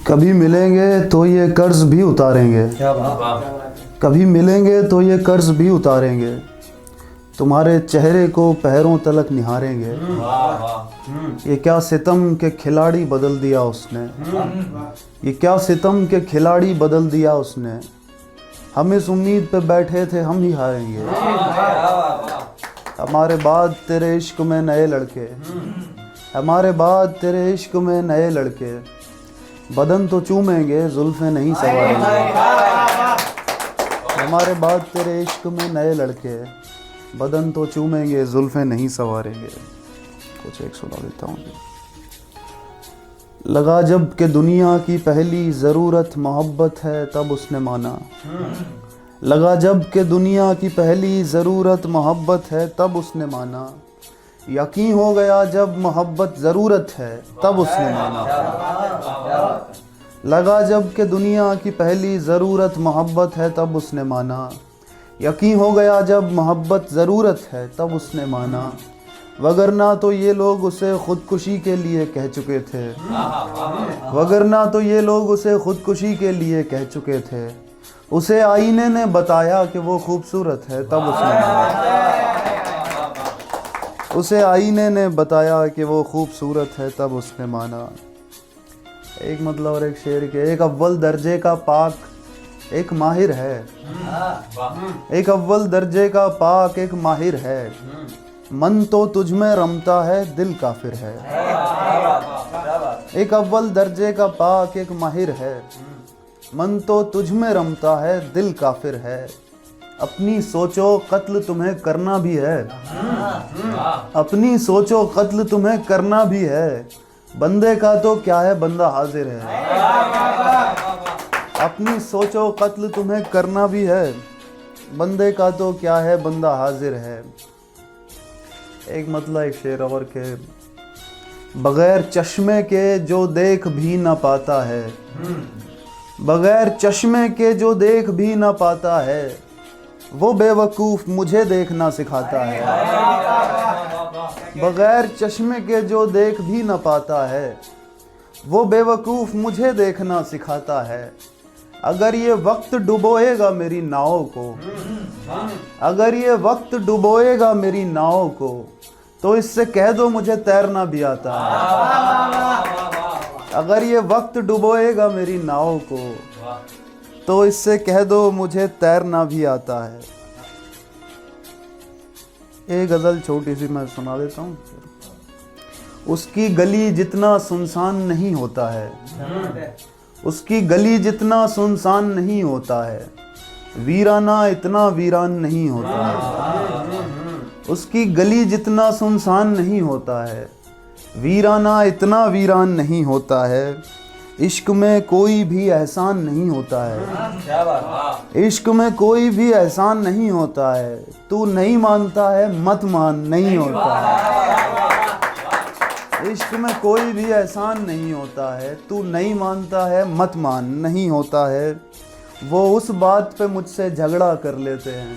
कभी मिलेंगे तो ये कर्ज भी उतारेंगे, क्या बात। कभी मिलेंगे तो ये कर्ज भी उतारेंगे, तुम्हारे चेहरे को पैरों तलक निहारेंगे। ये क्या सितम के खिलाड़ी बदल दिया उसने, ये क्या सितम के खिलाड़ी बदल दिया उसने, हम इस उम्मीद पे बैठे थे हम ही हारेंगे। हमारे बाद तेरे इश्क में नए लड़के, हमारे बाद तेरे इश्क में नए लड़के, बदन तो चूमेंगे जुल्फे नहीं संवारेंगे। हमारे बाद तेरे इश्क में नए लड़के, बदन तो चूमेंगे जुल्फे नहीं संवारेंगे। कुछ एक सुना देता हूँ। लगा जब कि दुनिया की पहली ज़रूरत मोहब्बत है तब उसने माना, लगा जब कि दुनिया की पहली ज़रूरत मोहब्बत है तब उसने माना, यकीन हो गया जब मोहब्बत ज़रूरत है तब उसने माना। लगा जब कि दुनिया की पहली ज़रूरत मोहब्बत है तब उसने माना, यकीन हो गया जब मोहब्बत ज़रूरत है तब उसने माना। वगरना तो ये लोग उसे ख़ुदकुशी के लिए कह चुके थे, वगरना तो ये लोग उसे ख़ुदकुशी के लिए कह चुके थे। उसे आईने ने बताया कि वो खूबसूरत है तब उसने माना, उसे आईने ने बताया कि वो खूबसूरत है तब उसने माना। एक मतलब और एक शेर के, एक अव्वल दर्जे का पाक एक माहिर है, एक अव्वल दर्जे का पाक एक माहिर है, मन तो तुझ में रमता है दिल काफिर है। एक अव्वल दर्जे का पाक एक माहिर है, मन तो तुझ में रमता है दिल काफिर है। अपनी सोचो कत्ल तुम्हें करना भी है, अपनी सोचो कत्ल तुम्हें करना भी है, बंदे का तो क्या है बंदा हाजिर है। अपनी सोचो कत्ल तुम्हें करना भी है, बंदे का तो क्या है बंदा हाजिर है। एक मतलब एक शेर और के, बगैर चश्मे के जो देख भी ना पाता है, बगैर चश्मे के जो देख भी ना पाता है, वो बेवकूफ़ मुझे देखना सिखाता है। बगैर चश्मे के जो देख भी ना पाता है, वो बेवकूफ़ मुझे देखना सिखाता है। अगर ये वक्त डुबोएगा मेरी नाव को, अगर ये वक्त डुबोएगा मेरी नाव को, तो इससे कह दो मुझे तैरना भी आता है। अगर ये वक्त डुबोएगा मेरी नाव को, तो इससे कह दो मुझे तैरना भी आता है। एक गज़ल छोटी सी मैं सुना देता हूँ। उसकी गली जितना सुनसान नहीं होता है, उसकी गली जितना सुनसान नहीं होता है, वीराना इतना वीरान नहीं होता है। उसकी गली जितना सुनसान नहीं होता है, वीराना इतना वीरान नहीं होता है। इश्क में कोई भी एहसान नहीं होता है, इश्क में कोई भी एहसान नहीं होता है। तू नहीं मानता है मत मान नहीं होता है। इश्क में कोई भी एहसान नहीं होता है, तू नहीं मानता है मत मान नहीं होता है। वो उस बात पे मुझसे झगड़ा कर लेते हैं,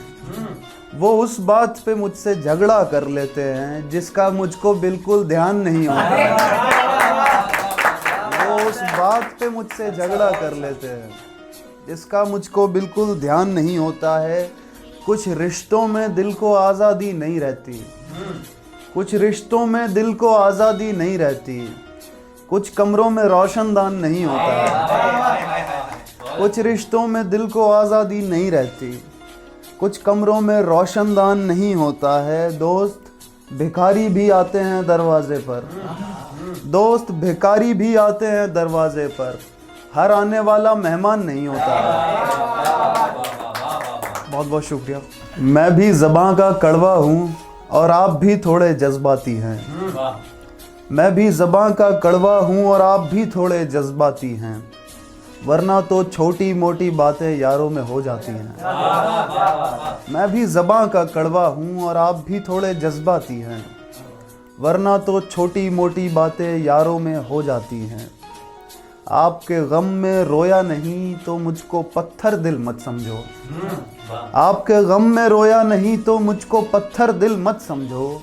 वो उस बात पे मुझसे झगड़ा कर लेते हैं जिसका मुझको बिल्कुल ध्यान नहीं होता है। वो उस बात पे मुझसे झगड़ा कर लेते हैं जिसका मुझको बिल्कुल ध्यान नहीं होता है। कुछ रिश्तों में दिल को आज़ादी नहीं रहती, कुछ रिश्तों में दिल को आज़ादी नहीं रहती, कुछ कमरों में रोशनदान नहीं होता है। कुछ रिश्तों में दिल को आज़ादी नहीं रहती, कुछ कमरों में रोशनदान नहीं होता है। दोस्त भिखारी भी आते हैं दरवाजे पर, दोस्त भिखारी भी आते हैं दरवाजे पर, हर आने वाला मेहमान नहीं होता है। बहुत बहुत शुक्रिया। मैं भी ज़बां का कड़वा हूँ और आप भी थोड़े जज्बाती हैं, मैं भी ज़बां का कड़वा हूँ और आप भी थोड़े जज्बाती हैं, वरना तो छोटी मोटी बातें यारों में हो जाती हैं। मैं भी ज़बां का कड़वा हूँ और आप भी थोड़े जज्बाती हैं, वरना तो छोटी मोटी बातें यारों में हो जाती हैं। आपके गम में रोया नहीं तो मुझको पत्थर दिल मत समझो, आपके गम में रोया नहीं तो मुझको पत्थर दिल मत समझो,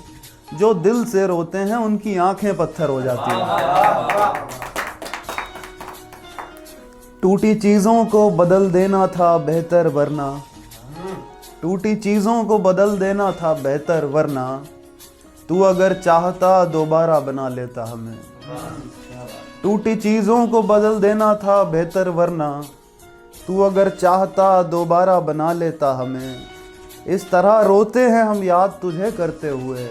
जो दिल से रोते हैं उनकी आंखें पत्थर हो जाती हैं। टूटी चीज़ों को बदल देना था बेहतर वरना, टूटी चीज़ों को बदल देना था बेहतर वरना, तू अगर चाहता दोबारा बना लेता हमें। टूटी चीज़ों को बदल देना था बेहतर वरना, तू अगर चाहता दोबारा बना लेता हमें। इस तरह रोते हैं हम याद तुझे करते हुए,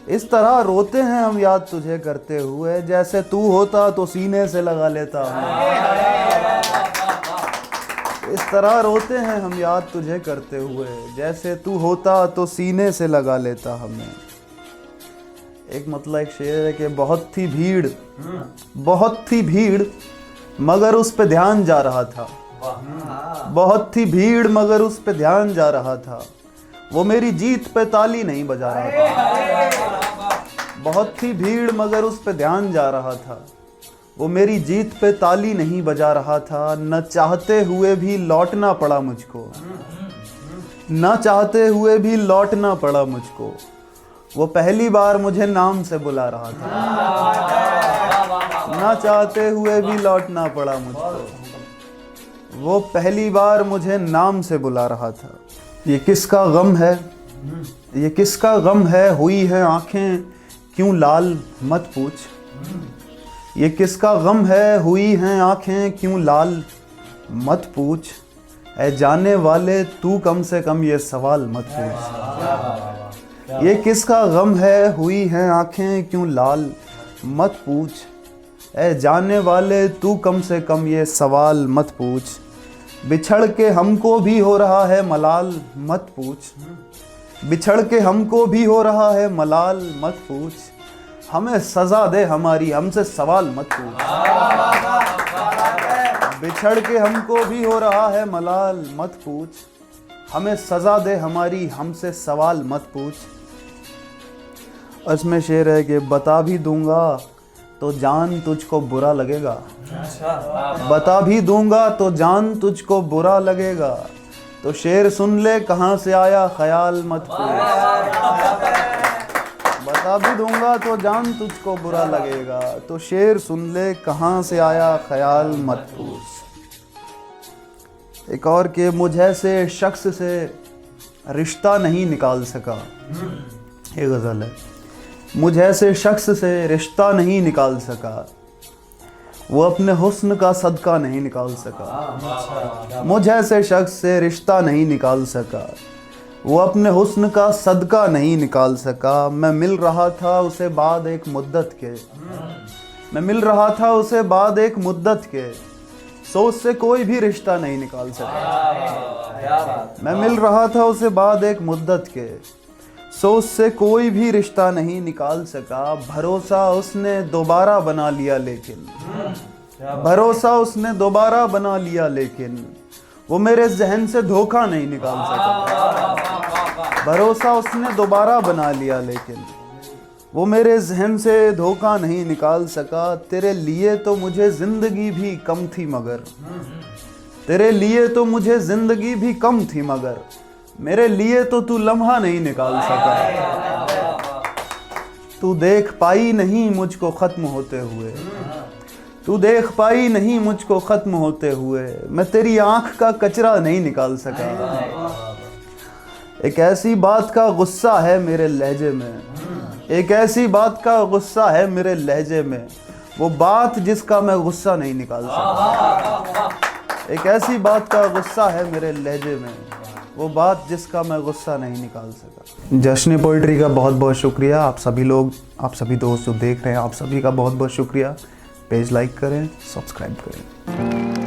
इस तरह रोते हैं हम याद तुझे करते हुए, जैसे तू होता तो सीने से लगा लेता हमें। इस तरह रोते हैं हम याद तुझे करते हुए, जैसे तू होता तो सीने से लगा लेता हमें। एक मतलब एक शेर है कि बहुत थी भीड़ मगर उस पे ध्यान जा रहा था, बहुत थी भीड़ मगर उस पे ध्यान जा रहा था, वो मेरी जीत पे ताली नहीं बजा रहा था। बहुत थी भीड़ मगर उस पे ध्यान जा रहा था, वो मेरी जीत पे ताली नहीं बजा रहा था। न चाहते हुए भी लौटना पड़ा मुझको, न चाहते हुए भी लौटना पड़ा मुझको, वो पहली बार मुझे नाम से बुला रहा था। न चाहते हुए भी लौटना पड़ा मुझको, वो पहली बार मुझे नाम से बुला रहा था। ये किसका गम है, ये किसका गम है, हुई है आंखें क्यों लाल मत पूछ। ये किसका गम है, हुई हैं आंखें क्यों लाल मत पूछ। ऐ जाने वाले तू कम से कम ये सवाल मत पूछ। ये किसका गम है, हुई हैं आंखें क्यों लाल मत पूछ। ऐ जाने वाले तू कम से कम ये सवाल मत पूछ। बिछड़ के हमको भी हो रहा है मलाल मत पूछ, बिछड़ के हमको भी हो रहा है मलाल मत पूछ। हमें सजा दे हमारी हमसे सवाल मत पूछ। बिछड़ के हमको भी हो रहा है मलाल मत पूछ, हमें सजा दे हमारी हमसे सवाल मत पूछ। इसमें शेर है कि बता भी दूंगा तो जान तुझको बुरा लगेगा, बता भी दूंगा तो जान तुझको बुरा लगेगा। तो शेर सुन ले कहाँ से आया ख्याल मत पूछ। बता भी दूंगा तो जान तुझको बुरा लगेगा, तो शेर सुन ले कहाँ से आया ख्याल मत पूछ। एक और के मुझ ऐसे शख्स से रिश्ता नहीं निकाल सका, ये गज़ल है। मुझ ऐसे शख्स से रिश्ता नहीं निकाल सका, वो अपने हुस्न का सदका नहीं निकाल सका। मुझ ऐसे शख्स से रिश्ता नहीं निकाल सका, वो अपने हुस्न का सदका नहीं निकाल सका। मैं मिल रहा था उसे बाद एक मुद्दत के, मैं मिल रहा था उसे बाद एक मुद्दत के, सोच से कोई भी रिश्ता नहीं निकाल सका। मैं मिल रहा था उसे बाद एक मुद्दत के, सोच से कोई भी रिश्ता नहीं निकाल सका। भरोसा उसने दोबारा बना लिया लेकिन, भरोसा उसने दोबारा बना लिया लेकिन, वो मेरे जहन से धोखा नहीं निकाल सका। भरोसा उसने दोबारा बना लिया लेकिन, वो मेरे जहन से धोखा नहीं निकाल सका। तेरे लिए तो मुझे जिंदगी भी कम थी मगर, तेरे लिए तो मुझे जिंदगी भी कम थी मगर, मेरे लिए तो तू लम्हा नहीं निकाल सका। तू देख पाई नहीं मुझको ख़त्म होते हुए, तू देख पाई नहीं मुझको ख़त्म होते हुए, मैं तेरी आँख का कचरा नहीं निकाल सका। एक ऐसी बात का गुस्सा है मेरे लहजे में, एक ऐसी बात का गुस्सा है मेरे लहजे में, वो बात जिसका मैं गुस्सा नहीं निकाल सका। एक ऐसी बात का गुस्सा है मेरे लहजे में, वो बात जिसका मैं गुस्सा नहीं निकाल सका। जश्न पोइट्री का बहुत बहुत शुक्रिया। आप सभी लोग, आप सभी दोस्त जो देख रहे हैं, आप सभी का बहुत बहुत शुक्रिया। पेज लाइक करें, सब्सक्राइब करें।